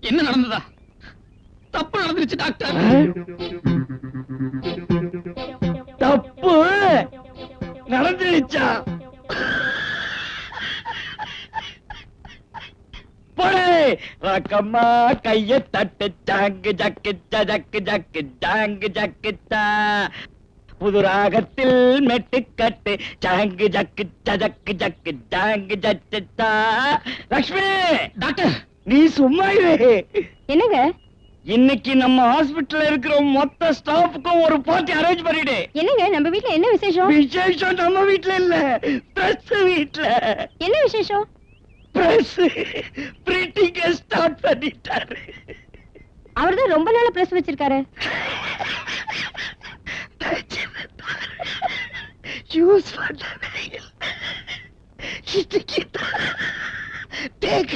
என்ன நடந்ததா? தப்பு நடந்துருச்சு டாக்டர். தப்பு நடந்துருச்சா? ரக்கம்மா கைய தட்டு ஜாங்கு ஜக்கு ஜக்கு ஜக்கு ஜாங்கு ஜக்குத்தா. புது ராகத்தில் மெட்டுக்கட்டு ஜாங்கு ஜக்கு ஜக்கு ஜக்கு ஜாங்கு ஜக்குத்தா. லக்ஷ்மி டாக்டர் நீ சும்மா இரு. என்னங்க? இன்னைக்கு நம்ம ஹாஸ்பிடல்ல இருக்கிற மொத்த ஸ்டாஃப்க்கும் ஒரு பார்ட்டி அரேஞ்ச் பண்ணிடு. என்னங்க நம்ம வீட்ல என்ன விசேஷம்? விசேஷம் நம்ம வீட்ல இல்ல, பிரஸ் வீட்ல. என்ன விசேஷம்? பிரஸ் பிரிண்டிங் ஸ்டார்ட் பண்ணிட்டாரு. அவர்தான் ரொம்ப நாளா பிரஸ் வச்சிருக்காரு. யூஸ் பண்ணவே இல்லை. இதுக்கு டேக்